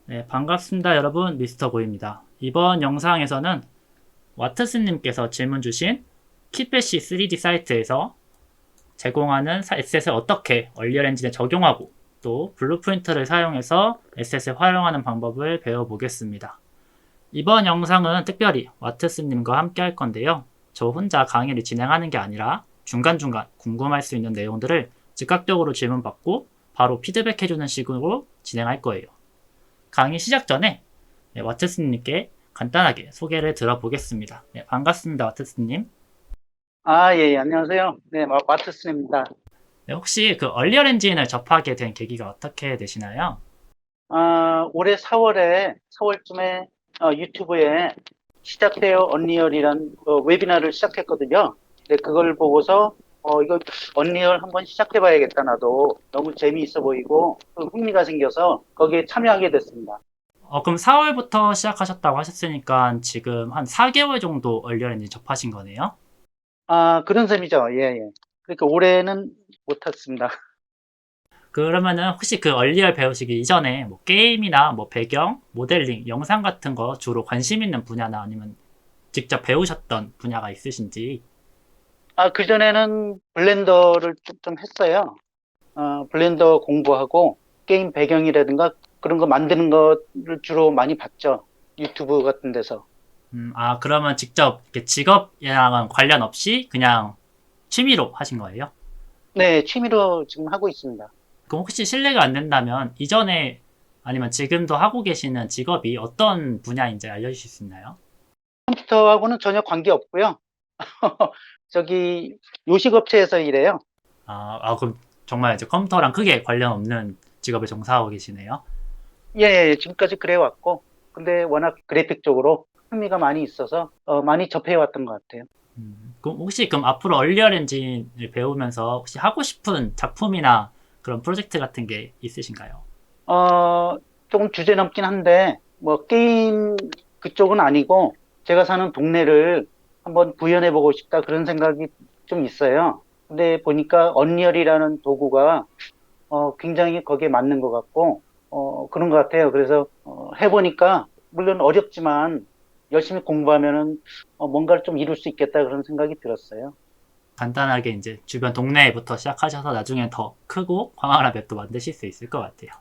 네, 반갑습니다, 여러분. 미스터 고입니다. 이번 영상에서는 와트스님께서 질문 주신 키패시 3D 사이트에서 제공하는 에셋을 어떻게 얼리얼 엔진에 적용하고 또 블루프린트를 사용해서 에셋을 활용하는 방법을 배워보겠습니다. 이번 영상은 특별히 와트스님과 함께 할 건데요. 저 혼자 강의를 진행하는 게 아니라 중간중간 궁금할 수 있는 내용들을 즉각적으로 질문받고 바로 피드백해주는 식으로 진행할 거예요. 강의 시작 전에 와트스님께 간단하게 소개를 들어보겠습니다. 네, 반갑습니다, 와트스님. 예, 예, 안녕하세요. 네, 마트슨입니다. 네, 혹시 그 얼리얼 엔진을 접하게 된 계기가 어떻게 되시나요? 올해 4월쯤에 유튜브에 시작해요 언리얼이란 웨비나를 시작했거든요. 네, 그걸 보고서 이거 언리얼 한번 시작해봐야겠다. 나도 너무 재미있어 보이고 좀 흥미가 생겨서 거기에 참여하게 됐습니다. 그럼 4월부터 시작하셨다고 하셨으니까 지금 한 4개월 정도 얼리얼 엔진 접하신 거네요? 그런 셈이죠. 예, 예. 그러니까 올해는 못했습니다. 그러면은 혹시 그 얼리얼 배우시기 이전에 뭐 게임이나 뭐 배경, 모델링, 영상 같은 거 주로 관심 있는 분야나 아니면 직접 배우셨던 분야가 있으신지. 그전에는 블렌더를 좀 했어요. 블렌더 공부하고 게임 배경이라든가 그런 거 만드는 거를 주로 많이 봤죠. 유튜브 같은 데서. 그러면 직접 이렇게 직업이랑은 관련 없이 그냥 취미로 하신 거예요? 네, 취미로 지금 하고 있습니다. 그럼 혹시 실례가 안 된다면 이전에 아니면 지금도 하고 계시는 직업이 어떤 분야인지 알려주실 수 있나요? 컴퓨터하고는 전혀 관계 없고요. 저기 요식업체에서 일해요. 그럼 정말 이제 컴퓨터랑 크게 관련 없는 직업을 종사하고 계시네요. 예, 예, 지금까지 그래 왔고. 근데 워낙 그래픽 쪽으로 흥미가 많이 있어서 많이 접해 왔던 것 같아요. 그럼 혹시 그럼 앞으로 얼리얼 엔진을 배우면서 혹시 하고 싶은 작품이나 그런 프로젝트 같은 게 있으신가요? 어, 조금 주제 넘긴 한데, 뭐, 게임 그쪽은 아니고, 제가 사는 동네를 한번 구현해보고 싶다 그런 생각이 좀 있어요. 근데 보니까 언리얼이라는 도구가, 굉장히 거기에 맞는 것 같고, 그런 것 같아요. 그래서, 해보니까, 물론 어렵지만, 열심히 공부하면은, 뭔가를 좀 이룰 수 있겠다 그런 생각이 들었어요. 간단하게 이제 주변 동네부터 시작하셔서 나중에 더 크고 광활한 맵도 만드실 수 있을 것 같아요.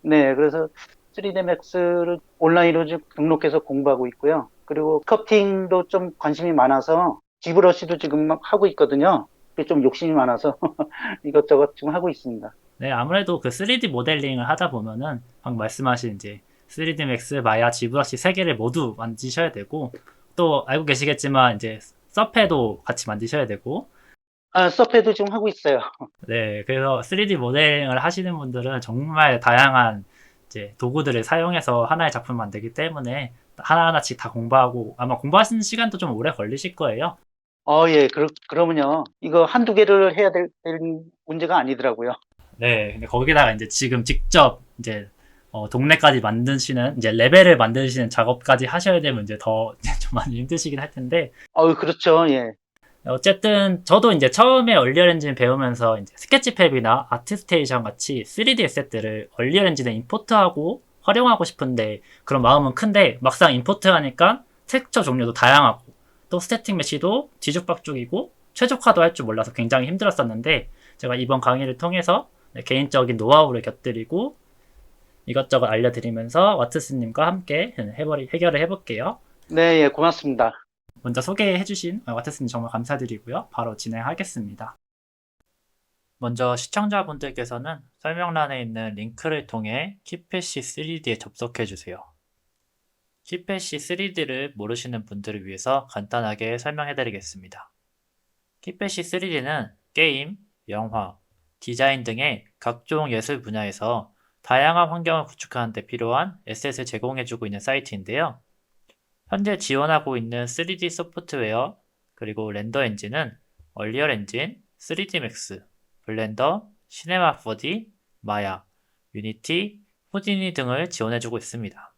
네, 그래서 3D 맥스를 온라인으로 지금 등록해서 공부하고 있고요. 그리고 스커팅도 좀 관심이 많아서 지브러시도 지금 막 하고 있거든요. 그게 좀 욕심이 많아서 이것저것 지금 하고 있습니다. 네, 아무래도 그 3D 모델링을 하다 보면은 방금 말씀하신 이제 3D 맥스, 마야, 지브러시 세 개를 모두 만드셔야 되고 또 알고 계시겠지만 이제 서페도 같이 만드셔야 되고 서페도 지금 하고 있어요. 네, 그래서 3D 모델링을 하시는 분들은 정말 다양한 이제 도구들을 사용해서 하나의 작품을 만들기 때문에 하나하나씩 다 공부하고 아마 공부하시는 시간도 좀 오래 걸리실 거예요. 예, 그러면요. 이거 한두 개를 해야 될 문제가 아니더라고요. 네, 근데 거기다가 이제 지금 직접 이제 동네까지 만드시는 이제 레벨을 만드시는 작업까지 하셔야 되면 이제 더 좀 많이 힘드시긴 할 텐데 그렇죠. 예. 어쨌든 저도 이제 처음에 얼리얼 엔진 배우면서 이제 스케치팩이나 아트스테이션 같이 3D 에셋들을 얼리얼 엔진에 임포트하고 활용하고 싶은데 그런 마음은 큰데 막상 임포트하니까 텍스처 종류도 다양하고 또 스태틱 메시도 뒤죽박죽이고 최적화도 할 줄 몰라서 굉장히 힘들었었는데 제가 이번 강의를 통해서 개인적인 노하우를 곁들이고 이것저것 알려드리면서 와트스님과 함께 해결을 해볼게요. 네, 예, 고맙습니다. 먼저 소개해주신 와트스님 정말 감사드리고요. 바로 진행하겠습니다. 먼저 시청자분들께서는 설명란에 있는 링크를 통해 키패시 3D에 접속해주세요. 키패시 3D를 모르시는 분들을 위해서 간단하게 설명해드리겠습니다. 키패시 3D는 게임, 영화, 디자인 등의 각종 예술 분야에서 다양한 환경을 구축하는 데 필요한 에셋을 제공해주고 있는 사이트인데요. 현재 지원하고 있는 3D 소프트웨어, 그리고 렌더 엔진은 얼리얼 엔진, 3D 맥스, 블렌더, 시네마 4D, 마야, 유니티, 후디니 등을 지원해주고 있습니다.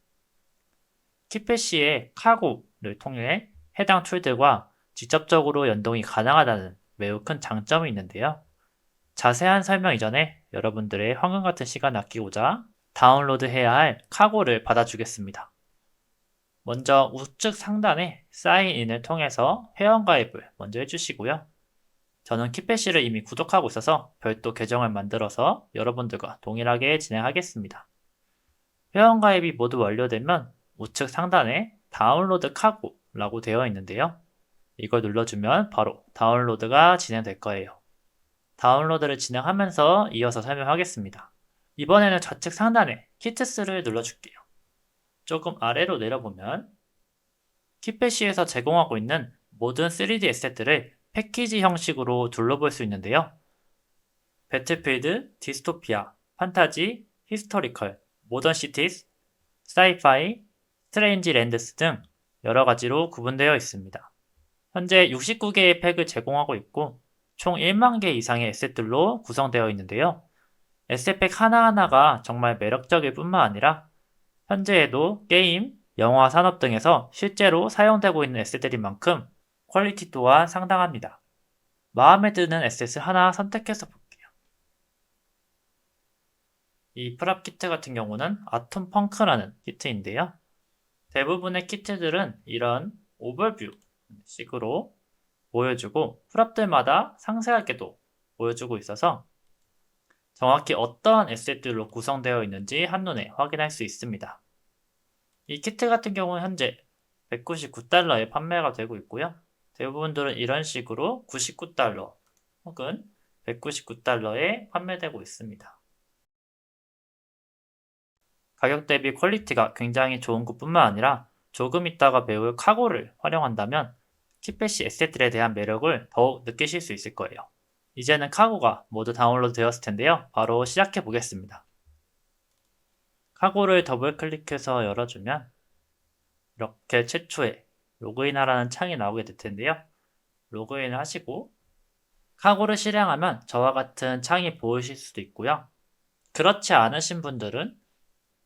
키패시의 카고를 통해 해당 툴들과 직접적으로 연동이 가능하다는 매우 큰 장점이 있는데요. 자세한 설명 이전에 여러분들의 황금 같은 시간을 아끼고자 다운로드해야 할 카고를 받아주겠습니다. 먼저 우측 상단에 사인인을 통해서 회원가입을 먼저 해주시고요. 저는 kitbash를 이미 구독하고 있어서 별도 계정을 만들어서 여러분들과 동일하게 진행하겠습니다. 회원가입이 모두 완료되면 우측 상단에 다운로드 카고라고 되어 있는데요. 이걸 눌러주면 바로 다운로드가 진행될 거예요. 다운로드를 진행하면서 이어서 설명하겠습니다. 이번에는 좌측 상단에 키트스를 눌러줄게요. 조금 아래로 내려보면 kitbash에서 제공하고 있는 모든 3D 에셋들을 패키지 형식으로 둘러볼 수 있는데요. 배틀필드, 디스토피아, 판타지, 히스토리컬, 모던 시티즈, 사이파이, 스트레인지 랜드스 등 여러 가지로 구분되어 있습니다. 현재 69개의 팩을 제공하고 있고 총 1만 개 이상의 에셋들로 구성되어 있는데요. 에셋팩 하나하나가 정말 매력적일 뿐만 아니라 현재에도 게임, 영화 산업 등에서 실제로 사용되고 있는 에셋들인 만큼 퀄리티 또한 상당합니다. 마음에 드는 에셋을 하나 선택해서 볼게요. 이 프랍 키트 같은 경우는 아톰 펑크라는 키트인데요. 대부분의 키트들은 이런 오버뷰 식으로 보여주고 프랍들마다 상세하게도 보여주고 있어서 정확히 어떠한 에셋들로 구성되어 있는지 한눈에 확인할 수 있습니다. 이 키트 같은 경우는 현재 199달러에 판매가 되고 있고요. 대부분들은 이런 식으로 99달러 혹은 199달러에 판매되고 있습니다. 가격 대비 퀄리티가 굉장히 좋은 것뿐만 아니라 조금 있다가 배울 카고를 활용한다면 kitbash 에셋들에 대한 매력을 더욱 느끼실 수 있을 거예요. 이제는 카고가 모두 다운로드 되었을 텐데요. 바로 시작해 보겠습니다. 카고를 더블 클릭해서 열어주면 이렇게 최초에 로그인하라는 창이 나오게 될 텐데요. 로그인을 하시고 카고를 실행하면 저와 같은 창이 보이실 수도 있고요. 그렇지 않으신 분들은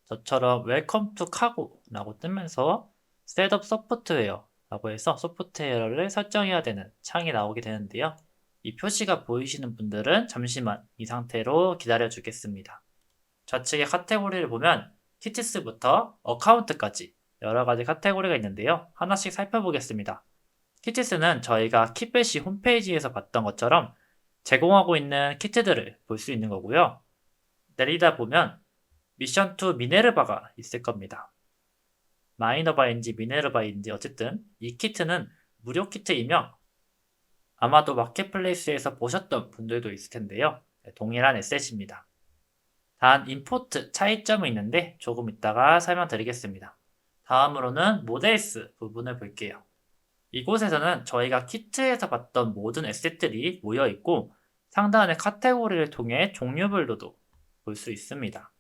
저처럼 웰컴 투 카고라고 뜨면서 셋업 소프트웨어라고 해서 소프트웨어를 설정해야 되는 창이 나오게 되는데요. 이 표시가 보이시는 분들은 잠시만 이 상태로 기다려 주겠습니다. 좌측의 카테고리를 보면 키티스부터 어카운트까지 여러 가지 카테고리가 있는데요. 하나씩 살펴보겠습니다. 키티스는 저희가 kitbash 홈페이지에서 봤던 것처럼 제공하고 있는 키트들을 볼 수 있는 거고요. 내리다 보면 미션 투 미네르바가 있을 겁니다. 마이너바인지 미네르바인지 어쨌든 이 키트는 무료 키트이며 아마도 마켓플레이스에서 보셨던 분들도 있을 텐데요. 동일한 에셋입니다. 단 임포트 차이점이 있는데 조금 이따가 설명드리겠습니다. 다음으로는 모델스 부분을 볼게요. 이곳에서는 저희가 키트에서 봤던 모든 에셋들이 모여 있고 상단의 카테고리를 통해 종류별로도 볼 수 있습니다.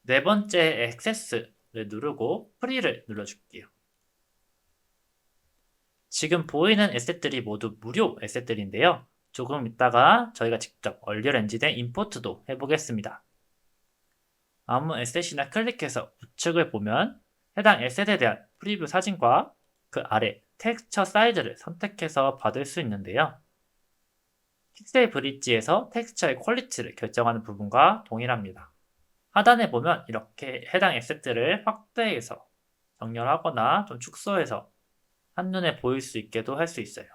네 번째 액세스를 누르고 프리를 눌러줄게요. 지금 보이는 에셋들이 모두 무료 에셋들인데요. 조금 이따가 저희가 직접 얼리얼 엔진에 임포트도 해보겠습니다. 아무 에셋이나 클릭해서 우측을 보면 해당 에셋에 대한 프리뷰 사진과 그 아래 텍스처 사이즈를 선택해서 받을 수 있는데요. 픽셀 브릿지에서 텍스처의 퀄리티를 결정하는 부분과 동일합니다. 하단에 보면 이렇게 해당 에셋들을 확대해서 정렬하거나 좀 축소해서 한눈에 보일 수 있게도 할 수 있어요.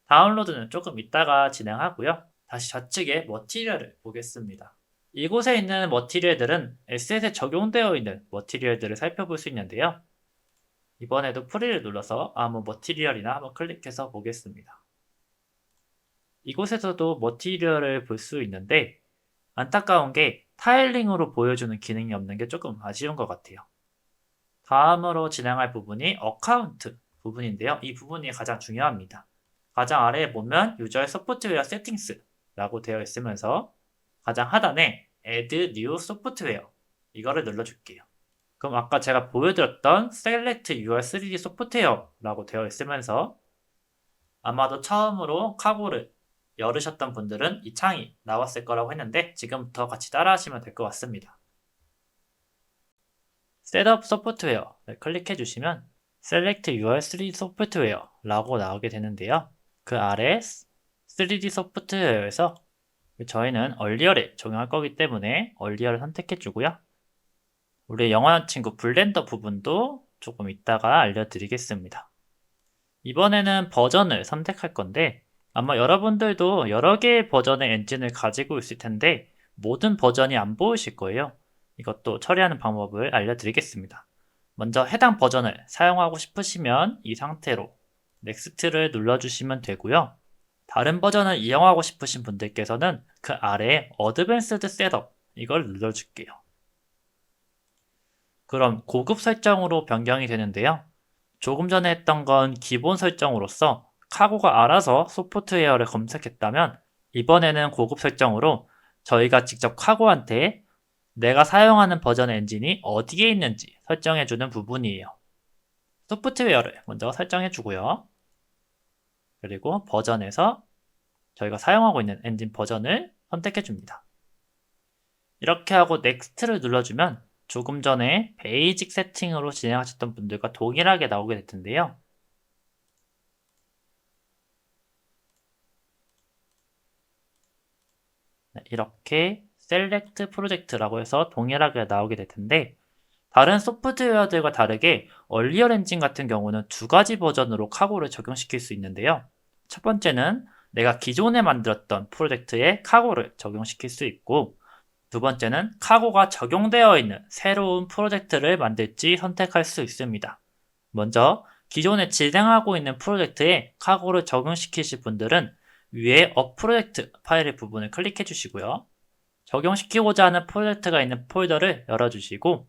다운로드는 조금 이따가 진행하고요. 다시 좌측에 머티리얼을 보겠습니다. 이곳에 있는 머티리얼들은 에셋에 적용되어 있는 머티리얼들을 살펴볼 수 있는데요. 이번에도 프리를 눌러서 아무 머티리얼이나 한번 클릭해서 보겠습니다. 이곳에서도 머티리얼을 볼 수 있는데 안타까운 게 타일링으로 보여주는 기능이 없는 게 조금 아쉬운 것 같아요. 다음으로 진행할 부분이 어카운트 부분인데요. 이 부분이 가장 중요합니다. 가장 아래에 보면 유저의 소프트웨어 세팅스라고 되어 있으면서 가장 하단에 Add New Software 이거를 눌러줄게요. 그럼 아까 제가 보여드렸던 Select Your 3D Software라고 되어 있으면서 아마도 처음으로 카고를 열으셨던 분들은 이 창이 나왔을 거라고 했는데 지금부터 같이 따라 하시면 될 것 같습니다. Setup Software를 클릭해 주시면 Select Your 3D Software라고 나오게 되는데요. 그 아래 3D 소프트웨어에서 저희는 얼리얼에 적용할 거기 때문에 얼리얼을 선택해 주고요. 우리 영어한 친구 블렌더 부분도 조금 이따가 알려드리겠습니다. 이번에는 버전을 선택할 건데 아마 여러분들도 여러 개의 버전의 엔진을 가지고 있을 텐데 모든 버전이 안 보이실 거예요. 이것도 처리하는 방법을 알려드리겠습니다. 먼저 해당 버전을 사용하고 싶으시면 이 상태로 넥스트를 눌러주시면 되고요. 다른 버전을 이용하고 싶으신 분들께서는 그 아래에 어드밴스드 셋업 이걸 눌러줄게요. 그럼 고급 설정으로 변경이 되는데요. 조금 전에 했던 건 기본 설정으로서 카고가 알아서 소프트웨어를 검색했다면 이번에는 고급 설정으로 저희가 직접 카고한테 내가 사용하는 버전의 엔진이 어디에 있는지 설정해주는 부분이에요. 소프트웨어를 먼저 설정해주고요. 그리고 버전에서 저희가 사용하고 있는 엔진 버전을 선택해줍니다. 이렇게 하고 넥스트를 눌러주면 조금 전에 베이직 세팅으로 진행하셨던 분들과 동일하게 나오게 될 텐데요. 이렇게 셀렉트 프로젝트라고 해서 동일하게 나오게 될 텐데 다른 소프트웨어들과 다르게 얼리얼 엔진 같은 경우는 두 가지 버전으로 카고를 적용시킬 수 있는데요. 첫 번째는 내가 기존에 만들었던 프로젝트에 카고를 적용시킬 수 있고 두 번째는 카고가 적용되어 있는 새로운 프로젝트를 만들지 선택할 수 있습니다. 먼저 기존에 진행하고 있는 프로젝트에 카고를 적용시키실 분들은 위에 업 프로젝트 파일의 부분을 클릭해 주시고요. 적용시키고자 하는 프로젝트가 있는 폴더를 열어주시고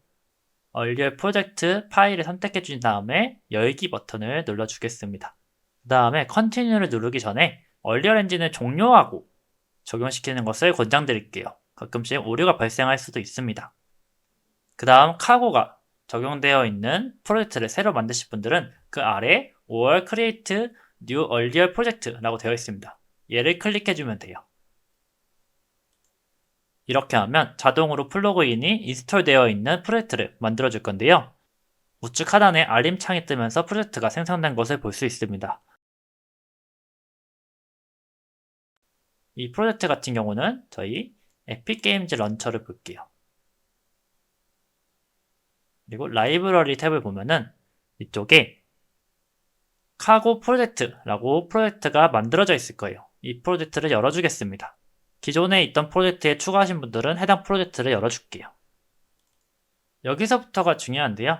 얼리얼 프로젝트 파일을 선택해 주신 다음에 열기 버튼을 눌러 주겠습니다. 그 다음에 컨티뉴를 누르기 전에 얼리얼 엔진을 종료하고 적용시키는 것을 권장드릴게요. 가끔씩 오류가 발생할 수도 있습니다. 그 다음 카고가 적용되어 있는 프로젝트를 새로 만드실 분들은 그 아래 or create new earlier project라고 되어 있습니다. 얘를 클릭해주면 돼요. 이렇게 하면 자동으로 플러그인이 인스톨되어 있는 프로젝트를 만들어줄 건데요. 우측 하단에 알림창이 뜨면서 프로젝트가 생성된 것을 볼 수 있습니다. 이 프로젝트 같은 경우는 저희 에픽 게임즈 런처를 볼게요. 그리고 라이브러리 탭을 보면은 이쪽에 카고 프로젝트라고 프로젝트가 만들어져 있을 거예요. 이 프로젝트를 열어주겠습니다. 기존에 있던 프로젝트에 추가하신 분들은 해당 프로젝트를 열어줄게요. 여기서부터가 중요한데요.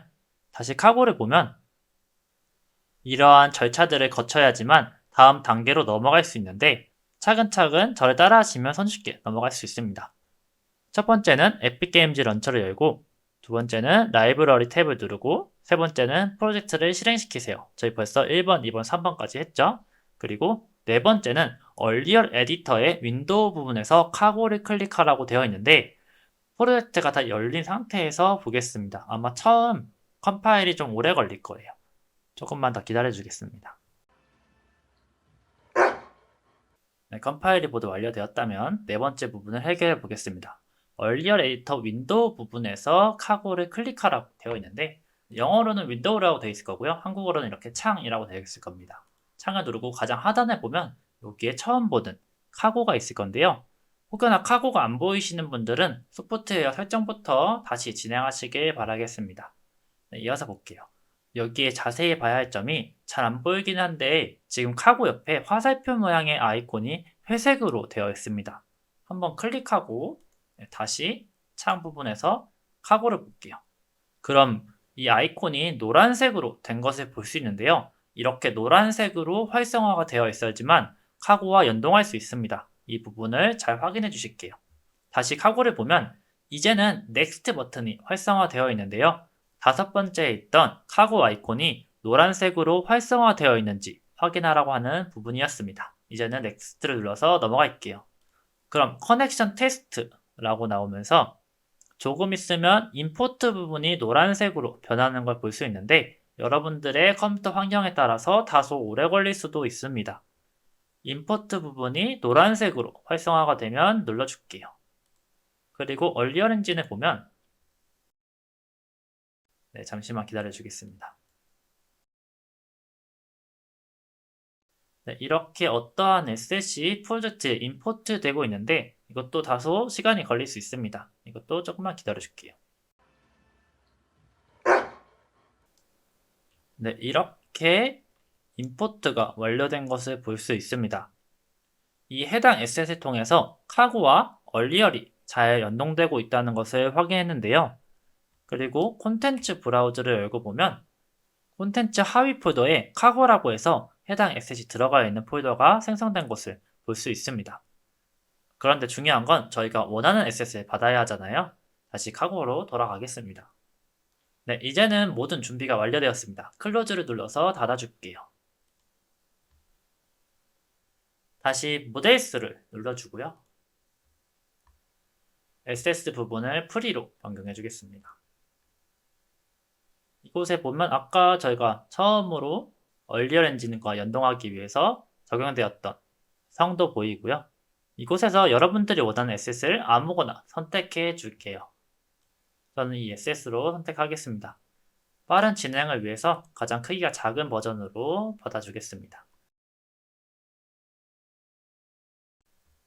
다시 카고를 보면 이러한 절차들을 거쳐야지만 다음 단계로 넘어갈 수 있는데 차근차근 저를 따라하시면 손쉽게 넘어갈 수 있습니다. 첫 번째는 에픽 게임즈 런처를 열고 두 번째는 라이브러리 탭을 누르고 세 번째는 프로젝트를 실행시키세요. 저희 벌써 1번, 2번, 3번까지 했죠. 그리고 네 번째는 얼리얼 에디터의 윈도우 부분에서 카고를 클릭하라고 되어 있는데 프로젝트가 다 열린 상태에서 보겠습니다. 아마 처음 컴파일이 좀 오래 걸릴 거예요. 조금만 더 기다려 주겠습니다. 네, 컴파일이 모두 완료되었다면 네 번째 부분을 해결해 보겠습니다. 얼리얼 에디터 윈도우 부분에서 카고를 클릭하라고 되어 있는데 영어로는 윈도우라고 되어 있을 거고요. 한국어로는 이렇게 창이라고 되어 있을 겁니다. 창을 누르고 가장 하단에 보면 여기에 처음 보는 카고가 있을 건데요. 혹여나 카고가 안 보이시는 분들은 소프트웨어 설정부터 다시 진행하시길 바라겠습니다. 네, 이어서 볼게요. 여기에 자세히 봐야 할 점이 잘 안 보이긴 한데 지금 카고 옆에 화살표 모양의 아이콘이 회색으로 되어 있습니다. 한번 클릭하고 다시 창 부분에서 카고를 볼게요. 그럼 이 아이콘이 노란색으로 된 것을 볼 수 있는데요. 이렇게 노란색으로 활성화가 되어 있어야지만 카고와 연동할 수 있습니다. 이 부분을 잘 확인해 주실게요. 다시 카고를 보면 이제는 넥스트 버튼이 활성화되어 있는데요. 다섯 번째에 있던 카고 아이콘이 노란색으로 활성화되어 있는지 확인하라고 하는 부분이었습니다. 이제는 넥스트를 눌러서 넘어갈게요. 그럼 커넥션 테스트라고 나오면서 조금 있으면 임포트 부분이 노란색으로 변하는 걸 볼 수 있는데 여러분들의 컴퓨터 환경에 따라서 다소 오래 걸릴 수도 있습니다. 임포트 부분이 노란색으로 활성화가 되면 눌러줄게요. 그리고 얼리얼 엔진을 보면 네, 잠시만 기다려 주겠습니다. 네, 이렇게 어떠한 SSC 프로젝트에 임포트 되고 있는데 이것도 다소 시간이 걸릴 수 있습니다. 이것도 조금만 기다려 줄게요. 네, 이렇게 임포트가 완료된 것을 볼 수 있습니다. 이 해당 에셋을 통해서 카고와 얼리얼이 잘 연동되고 있다는 것을 확인했는데요. 그리고 콘텐츠 브라우저를 열고 보면 콘텐츠 하위 폴더에 카고라고 해서 해당 에셋이 들어가 있는 폴더가 생성된 것을 볼 수 있습니다. 그런데 중요한 건 저희가 원하는 에셋을 받아야 하잖아요. 다시 카고로 돌아가겠습니다. 네, 이제는 모든 준비가 완료되었습니다. 클로즈를 눌러서 닫아줄게요. 다시 모델스를 눌러주고요. SS 부분을 프리로 변경해 주겠습니다. 이곳에 보면 아까 저희가 처음으로 얼리얼 엔진과 연동하기 위해서 적용되었던 성도 보이고요. 이곳에서 여러분들이 원하는 SS를 아무거나 선택해 줄게요. 저는 이 SS로 선택하겠습니다. 빠른 진행을 위해서 가장 크기가 작은 버전으로 받아주겠습니다.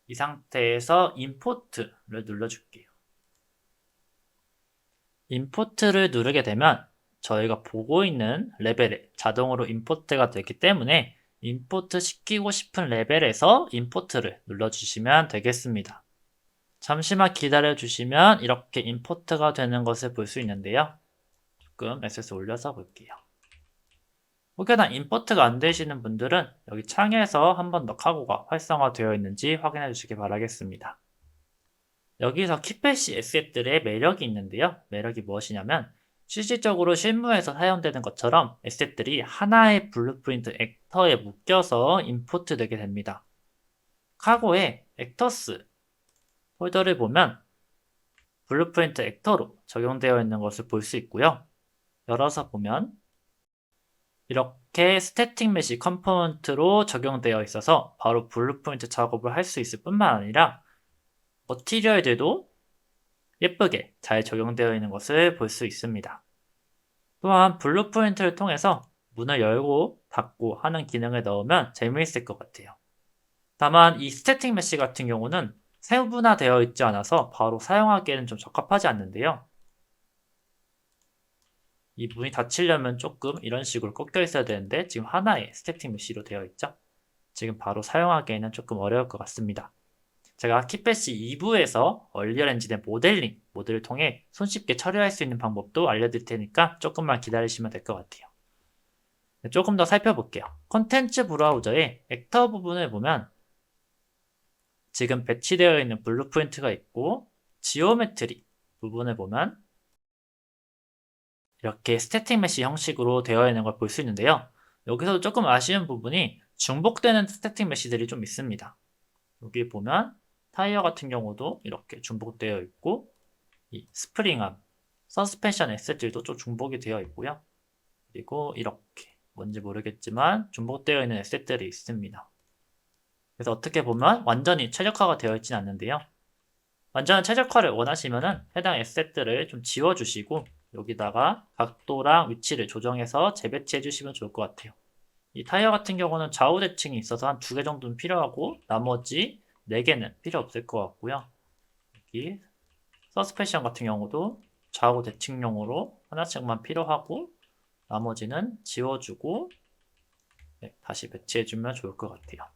이 상태에서 임포트를 눌러줄게요. 임포트를 누르게 되면 저희가 보고 있는 레벨에 자동으로 임포트가 되기 때문에 임포트 시키고 싶은 레벨에서 임포트를 눌러주시면 되겠습니다. 잠시만 기다려 주시면 이렇게 임포트가 되는 것을 볼 수 있는데요. 조금 SS 올려서 볼게요. 혹여나 임포트가 안 되시는 분들은 여기 창에서 한 번 더 카고가 활성화되어 있는지 확인해 주시기 바라겠습니다. 여기서 키패시 에셋들의 매력이 있는데요. 매력이 무엇이냐면 실질적으로 실무에서 사용되는 것처럼 에셋들이 하나의 블루프린트 액터에 묶여서 임포트 되게 됩니다. 카고의 액터스 폴더를 보면 블루프린트 액터로 적용되어 있는 것을 볼 수 있고요. 열어서 보면 이렇게 스태틱 메시 컴포넌트로 적용되어 있어서 바로 블루프린트 작업을 할 수 있을 뿐만 아니라 머티리얼들도 예쁘게 잘 적용되어 있는 것을 볼 수 있습니다. 또한 블루프린트를 통해서 문을 열고 닫고 하는 기능을 넣으면 재미있을 것 같아요. 다만 이 스태틱 메시 같은 경우는 세분화되어 있지 않아서 바로 사용하기에는 좀 적합하지 않는데요. 이 문이 닫히려면 조금 이런 식으로 꺾여 있어야 되는데 지금 하나의 스태틱 메시로 되어 있죠. 지금 바로 사용하기에는 조금 어려울 것 같습니다. 제가 키패시 2부에서 얼리얼 엔진의 모델을 통해 손쉽게 처리할 수 있는 방법도 알려드릴 테니까 조금만 기다리시면 될 것 같아요. 조금 더 살펴볼게요. 콘텐츠 브라우저의 액터 부분을 보면 지금 배치되어 있는 블루프린트가 있고 지오메트리 부분을 보면 이렇게 스태틱 메시 형식으로 되어 있는 걸 볼 수 있는데요. 여기서도 조금 아쉬운 부분이 중복되는 스태틱 메시들이 좀 있습니다. 여기 보면 타이어 같은 경우도 이렇게 중복되어 있고 이 스프링암, 서스펜션 에셋들도 좀 중복이 되어 있고요. 그리고 이렇게 뭔지 모르겠지만 중복되어 있는 에셋들이 있습니다. 그래서 어떻게 보면 완전히 최적화가 되어 있지는 않는데요. 완전한 최적화를 원하시면은 해당 에셋들을 좀 지워주시고 여기다가 각도랑 위치를 조정해서 재배치해 주시면 좋을 것 같아요. 이 타이어 같은 경우는 좌우 대칭이 있어서 한 2개 정도는 필요하고 나머지 4개는 필요 없을 것 같고요. 여기 서스펜션 같은 경우도 좌우 대칭용으로 하나씩만 필요하고 나머지는 지워주고 다시 배치해주면 좋을 것 같아요.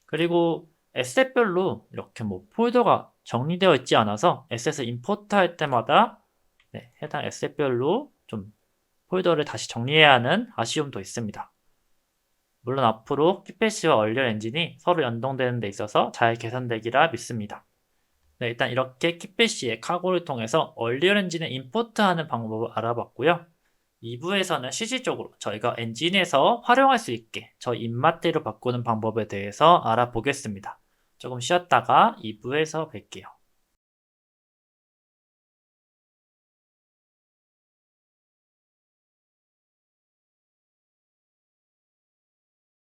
그리고 에셋별로 이렇게 폴더가 정리되어 있지 않아서 에셋을 임포트 할 때마다 해당 에셋별로 좀 폴더를 다시 정리해야 하는 아쉬움도 있습니다. 물론 앞으로 키패시와 얼리얼 엔진이 서로 연동되는 데 있어서 잘 개선되기라 믿습니다. 일단 이렇게 키패시의 카고를 통해서 얼리얼 엔진을 임포트하는 방법을 알아봤고요. 2부에서는 실질적으로 저희가 엔진에서 활용할 수 있게 저희 입맛대로 바꾸는 방법에 대해서 알아보겠습니다. 조금 쉬었다가 2부에서 뵐게요.